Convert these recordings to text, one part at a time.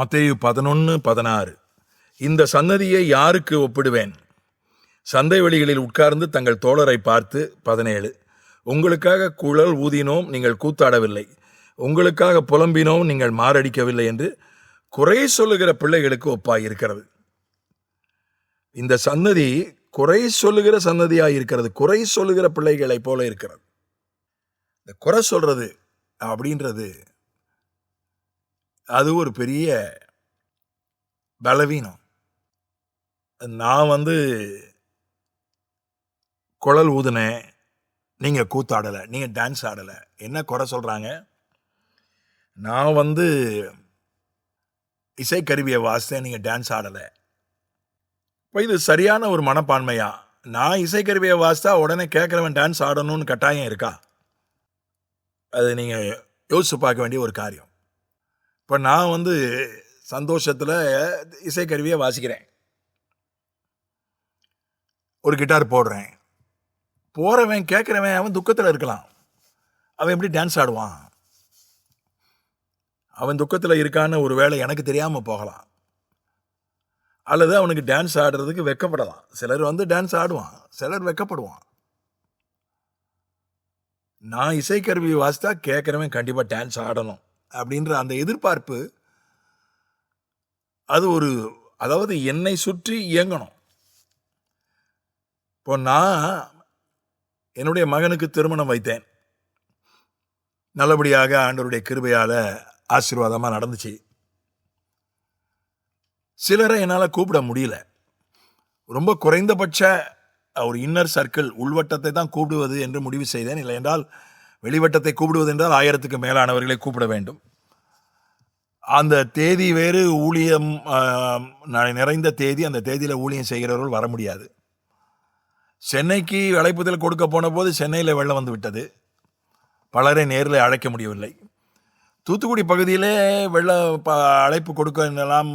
மத்தேயு 11:16. இந்த சன்னதியை யாருக்கு ஒப்பிடுவேன்? சந்தை வெளிகளில் உட்கார்ந்து தங்கள் தோழரை பார்த்து. 17. உங்களுக்காக குழல் ஊதினோம், நீங்கள் கூத்தாடவில்லை. உங்களுக்காக புலம்பினோம், நீங்கள் மாரடிக்கவில்லை என்று குறை சொல்லுகிற பிள்ளைகளுக்கு ஒப்பாயிருக்கிறது. இந்த சன்னதி குறை சொல்லுகிற சன்னதியாக இருக்கிறது. குறை சொல்லுகிற பிள்ளைகளை போல இருக்கிறது. இந்த குறை சொல்றது அப்படின்றது அது ஒரு பெரிய பலவீனம். நான் குழல் ஊதுனேன், நீங்க கூத்தாடலை, நீங்க டான்ஸ் ஆடலை, என்ன குறை சொல்றாங்க? நான் இசைக்கருவியை வாசித்தேன், நீங்க டான்ஸ் ஆடலை. இப்போ இது சரியான ஒரு மனப்பான்மையா? நான் இசைக்கருவியை வாசித்தா உடனே கேட்குறவன் டான்ஸ் ஆடணும்னு கட்டாயம் இருக்கா? அது நீங்கள் யோசிச்சு பார்க்க வேண்டிய ஒரு காரியம். இப்போ நான் சந்தோஷத்தில் இசைக்கருவியை வாசிக்கிறேன், ஒரு கிட்டார் போடுறேன். போகிறவன் கேட்குறவன் அவன் துக்கத்தில் இருக்கலாம், அவன் எப்படி டான்ஸ் ஆடுவான்? அவன் துக்கத்தில் இருக்கான்னு ஒரு வேளை எனக்கு தெரியாமல் போகலாம், அல்லது அவனுக்கு டான்ஸ் ஆடுறதுக்கு வெக்கப்படலாம். சிலர் டான்ஸ் ஆடுவான், சிலர் வெக்கப்படுவான். நான் இசைக்கருவி வாசித்தா கேட்குறவன் கண்டிப்பாக டான்ஸ் ஆடணும் அப்படின்ற அந்த எதிர்பார்ப்பு, அது என்னை சுற்றி இயங்கணும். இப்போ நான் என்னுடைய மகனுக்கு திருமணம் வைத்தேன். நல்லபடியாக ஆண்டவருடைய கிருபையால் ஆசீர்வாதமாக நடந்துச்சு. சிலரை என்னால் கூப்பிட முடியல. ரொம்ப குறைந்தபட்ச ஒரு இன்னர் சர்க்கிள், உள்வட்டத்தை தான் கூப்பிடுவது என்று முடிவு செய்தேன். இல்லை என்றால் வெளிவட்டத்தை கூப்பிடுவது என்றால் 1000க்கு மேலானவர்களை கூப்பிட வேண்டும். அந்த தேதி வேறு, ஊழியம் நிறைந்த தேதி, அந்த தேதியில் ஊழியம் செய்கிறவர்கள் வர முடியாது. சென்னைக்கு அழைப்புதல் கொடுக்க போன போது சென்னையில் வெள்ளம் வந்து விட்டது, பலரை நேரில் அழைக்க முடியவில்லை. தூத்துக்குடி பகுதியிலே வெள்ள அழைப்பு கொடுக்கலாம்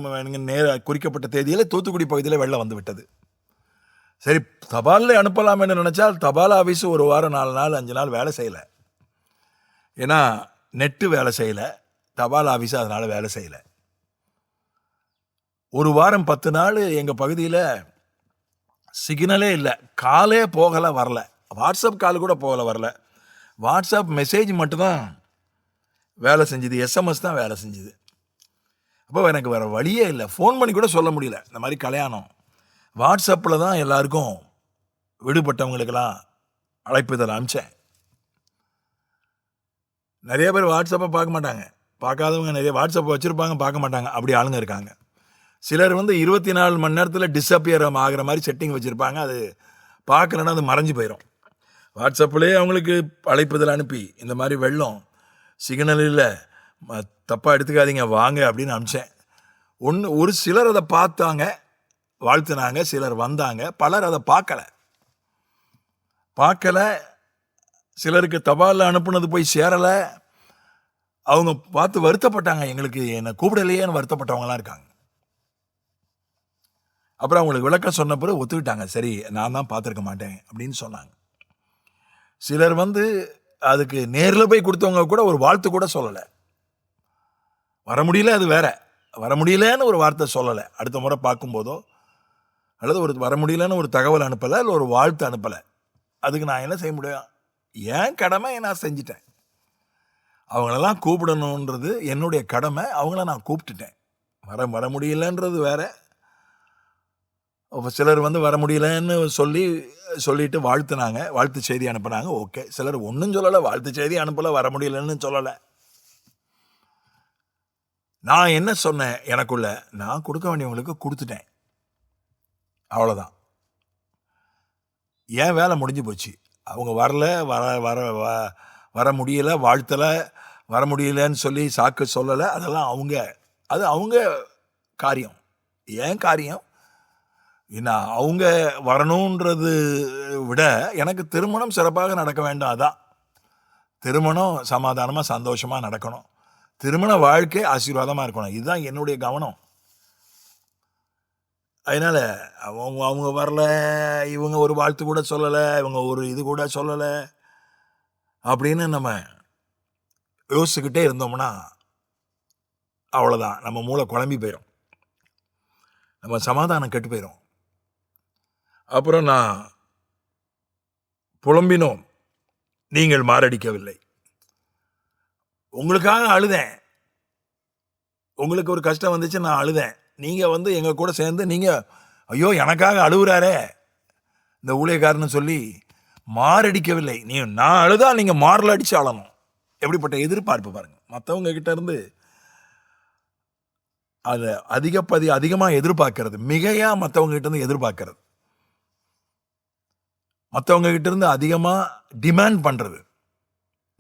குறிக்கப்பட்ட தேதியில் தூத்துக்குடி பகுதியில் வெள்ளம் வந்து விட்டது. சரி, தபாலில் அனுப்பலாம் என்று நினைச்சால் தபால் ஆஃபீஸ் ஒரு வாரம் 4 நாள் 5 நாள் வேலை செய்யலை. ஏன்னா நெட்டு வேலை செய்யலை, தபால் ஆஃபீஸ் அதனால் வேலை செய்யலை. ஒரு வாரம் 10 நாள் எங்கள் பகுதியில் சிக்னலே இல்லை, காலே போகலை, வரல. வாட்ஸ்அப் கால் கூட போகலை, வரல. வாட்ஸ்அப் மெசேஜ் மட்டும்தான் வேலை செஞ்சுது, எஸ்எம்எஸ் தான் வேலை செஞ்சுது. அப்போ எனக்கு வேறு வழியே இல்லை, ஃபோன் பண்ணி கூட சொல்ல முடியல. இந்த மாதிரி கல்யாணம் வாட்ஸ்அப்பில் தான் எல்லாருக்கும், விடுபட்டவங்களுக்கெல்லாம் அழைப்புதல் அனுப்பிச்சேன். நிறைய பேர் வாட்ஸ்அப்பை பார்க்க மாட்டாங்க, பார்க்காதவங்க நிறைய வாட்ஸ்அப்பை வச்சுருப்பாங்க, பார்க்க மாட்டாங்க. அப்படி ஆளுங்க இருக்காங்க. சிலர் 24 மணி நேரத்தில் டிஸப்பியர் ஆகிற மாதிரி செட்டிங் வச்சுருப்பாங்க. அது பார்க்கலன்னா அது மறைஞ்சு போயிடும். வாட்ஸ்அப்லேயே அவங்களுக்கு அழைப்புதல் அனுப்பி, இந்த மாதிரி வெள்ளம், சிக்னல் இல்லை, தப்பாக எடுத்துக்காதீங்க, வாங்க அப்படின்னு அனுப்பிச்சேன். ஒரு சிலர் அதை பார்த்தாங்க, வாழ்த்துனாங்க, சிலர் வந்தாங்க, பலர் அதை பார்க்கல. சிலருக்கு தபாலில் அனுப்புனது போய் சேரலை, அவங்க பார்த்து வருத்தப்பட்டாங்க, எங்களுக்கு என்னை கூப்பிடலையேன்னு வருத்தப்பட்டவங்களாம் இருக்காங்க. அப்புறம் அவங்களுக்கு விளக்கம் சொன்ன பிறகு ஒத்துக்கிட்டாங்க, சரி நான் தான் பார்த்துருக்க மாட்டேன் அப்படின்னு சொன்னாங்க. சிலர் அதுக்கு நேரில் போய் கொடுத்தவங்க கூட ஒரு வாழ்த்து கூட சொல்லலை. வர முடியல, அது வேற, வர முடியலன்னு ஒரு வார்த்தை சொல்லலை. அடுத்த முறை பார்க்கும்போதோ அல்லது வர முடியலன்னு ஒரு தகவல் அனுப்பலை, இல்லை ஒரு வாழ்த்து அனுப்பலை. அதுக்கு நான் என்ன செய்ய முடியும்? என் கடமை நான் செஞ்சிட்டேன். அவங்களெல்லாம் கூப்பிடணுன்றது என்னுடைய கடமை, அவங்கள நான் கூப்பிட்டுட்டேன். வர முடியலன்றது வேற. சிலர் வர முடியலன்னு சொல்லிட்டு வாழ்த்துனாங்க, வாழ்த்து செய்தி அனுப்புனாங்க, ஓகே. சிலர் ஒன்றும் சொல்லலை, வாழ்த்து செய்தி அனுப்பலை, வர முடியலன்னு சொல்லலை. நான் என்ன சொன்னேன்? எனக்குள்ள நான் கொடுக்க வேண்டியவங்களுக்கு கொடுத்துட்டேன், அவ்வளோதான். ஏன் வேலை முடிஞ்சு போச்சு. அவங்க வரல, வர முடியலை, வாழ்த்தலை, வர முடியலன்னு சொல்லி சாக்கு சொல்லலை, அதெல்லாம் அது அவங்க காரியம். ஏன் காரியம்? ஏன்னா அவங்க வரணுன்றது விட எனக்கு திருமணம் சிறப்பாக நடக்க வேண்டும். அதான் திருமணம் சமாதானமாக சந்தோஷமாக நடக்கணும், திருமண வாழ்க்கை ஆசீர்வாதமாக இருக்கணும். இதுதான் என்னுடைய கவனம். அதனால் அவங்க வரல, இவங்க ஒரு வாழ்த்து கூட சொல்லலை, இவங்க ஒரு இது கூட சொல்லலை அப்படின்னு நம்ம யோசிச்சுக்கிட்டே இருந்தோம்னா அவ்வளோதான், நம்ம மூளை குழம்பி போயிடும், நம்ம சமாதானம் கெட்டு போயிடும். அப்புறம் நான் புலம்பினோம், நீங்கள் மாரடிக்கவில்லை. உங்களுக்காக அழுதேன், உங்களுக்கு ஒரு கஷ்டம் வந்துச்சு, நான் அழுதேன். நீங்கள் எங்கள் கூட சேர்ந்து நீங்கள் ஐயோ எனக்காக அழுகுறாரே இந்த ஊழியக்காரன்னு சொல்லி மாரடிக்கவில்லை. நான் அழுதா நீங்கள் மாறல அடித்து அழணும். எப்படிப்பட்ட எதிர்பார்ப்பு பாருங்கள். மற்றவங்க கிட்ட இருந்து அதை அதிகமாக எதிர்பார்க்கறது, மிகையாக மற்றவங்க கிட்ட இருந்து எதிர்பார்க்கறது, மற்றவங்க கிட்ட இருந்து அதிகமாக டிமாண்ட் பண்ணுறது.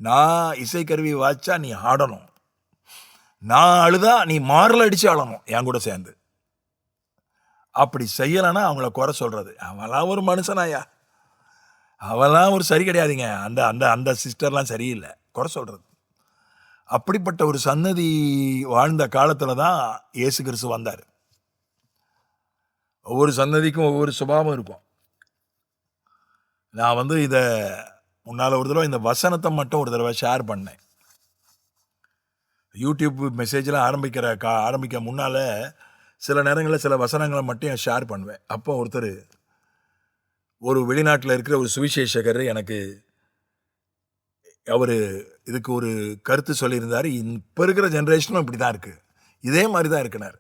நான் இசைக்கருவி வாய்ச்சா நீ ஆடணும், நான் அழுதா நீ மாறல அடித்து அழணும் என் கூட சேர்ந்து. அப்படி செய்யலைன்னா அவங்கள குறை சொல்கிறது. அவெல்லாம் ஒரு மனுஷனாயா, அவெல்லாம் ஒரு சரி கிடையாதுங்க, அந்த அந்த அந்த சிஸ்டர்லாம் சரியில்லை, குறை சொல்கிறது. அப்படிப்பட்ட ஒரு சன்னதி வாழ்ந்த காலத்தில் தான் இயேசு கிறிஸ்து வந்தார். ஒவ்வொரு சன்னதிக்கும் ஒவ்வொரு சுபாவம் இருக்கும். நான் இதை முன்னால் ஒரு தடவை இந்த வசனத்தை மட்டும் ஒரு தடவை ஷேர் பண்ணேன். யூடியூப் மெசேஜெலாம் ஆரம்பிக்க முன்னால் சில நேரங்களில் சில வசனங்களை மட்டும் ஷேர் பண்ணுவேன். அப்போ ஒருத்தர், ஒரு வெளிநாட்டில் இருக்கிற ஒரு சுவிசேஷகர் எனக்கு அவர் இதுக்கு ஒரு கருத்து சொல்லியிருந்தார். இப்போ இருக்கிற ஜென்ரேஷனும் இப்படி தான் இருக்குது, இதே மாதிரி தான் இருக்கிறார்.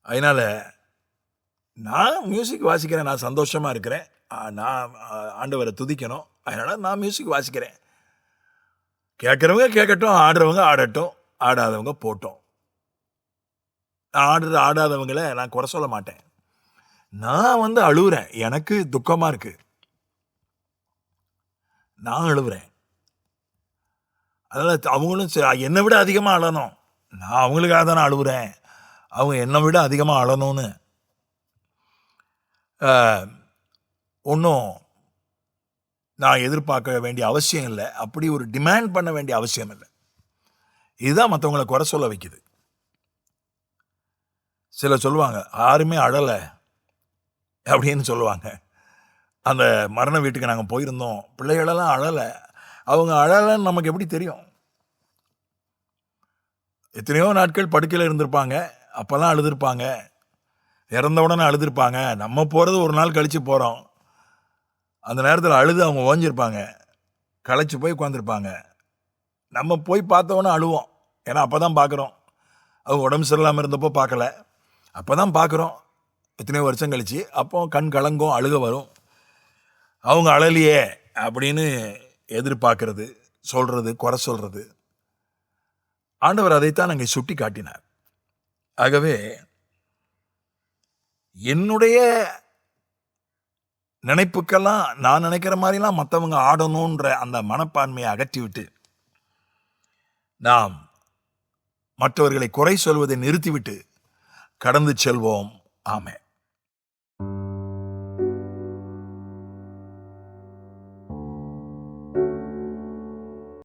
அதனால் நான் மியூசிக் வாசிக்கிறேன், நான் சந்தோஷமாக இருக்கிறேன், நான் ஆண்டவரை துதிக்கணும், அதனால் நான் மியூசிக் வாசிக்கிறேன். கேட்குறவங்க கேட்கட்டும், ஆடுறவங்க ஆடட்டும், ஆடாதவங்க போட்டோம். நான் ஆடாதவங்களை நான் குறை சொல்ல மாட்டேன். நான் அழுகுறேன், எனக்கு துக்கமாக இருக்குது, நான் அழுகுறேன். அதனால் அவங்களும் என்னை விட அதிகமாக அழணும். நான் அவங்களுக்காக தானே அழுகுறேன், அவங்க என்னை விட அதிகமாக அழணும்னு ஒன்றும் நான் எதிர்பார்க்க வேண்டிய அவசியம் இல்லை, அப்படி ஒரு டிமாண்ட் பண்ண வேண்டிய அவசியம் இல்லை. இதுதான் மற்றவங்களை குறை சொல்ல வைக்குது. சிலர் சொல்லுவாங்க யாருமே அழலை அப்படின்னு சொல்லுவாங்க. அந்த மரண வீட்டுக்கு நாங்கள் போயிருந்தோம், பிள்ளைகளெல்லாம் அழலை. அவங்க அழலைன்னு நமக்கு எப்படி தெரியும்? எத்தனையோ நாட்கள் படுக்கையில் இருந்திருப்பாங்க, அப்போல்லாம் அழுதுருப்பாங்க, இறந்த உடனே அழுதுருப்பாங்க. நம்ம போகிறது ஒரு நாள் கழித்து போகிறோம், அந்த நேரத்தில் அழுது அவங்க ஓஞ்சிருப்பாங்க, களைச்சி போய் உட்காந்துருப்பாங்க. நம்ம போய் பார்த்தோன்னே அழுவோம், ஏன்னா அப்போ தான் பார்க்குறோம். அவங்க உடம்பு சரியில்லாமல் இருந்தப்போ பார்க்கல, அப்போ தான் பார்க்குறோம் எத்தனையோ வருஷம் கழிச்சு. அப்போ கண் கலங்கும், அழுக வரும். அவங்க அழலையே அப்படின்னு எதிர்பார்க்கறது, சொல்கிறது, குறை சொல்கிறது. ஆண்டவர் அதைத்தான் அங்கே சுட்டி காட்டினார். ஆகவே என்னுடைய நினைப்புக்கெல்லாம் நான் நினைக்கிற மாதிரிலாம் மற்றவங்க ஆடணுன்ற அந்த மனப்பான்மையை அகற்றிவிட்டு, நாம் மற்றவர்களை குறை சொல்வதை நிறுத்திவிட்டு கடந்து செல்வோம். ஆமென்.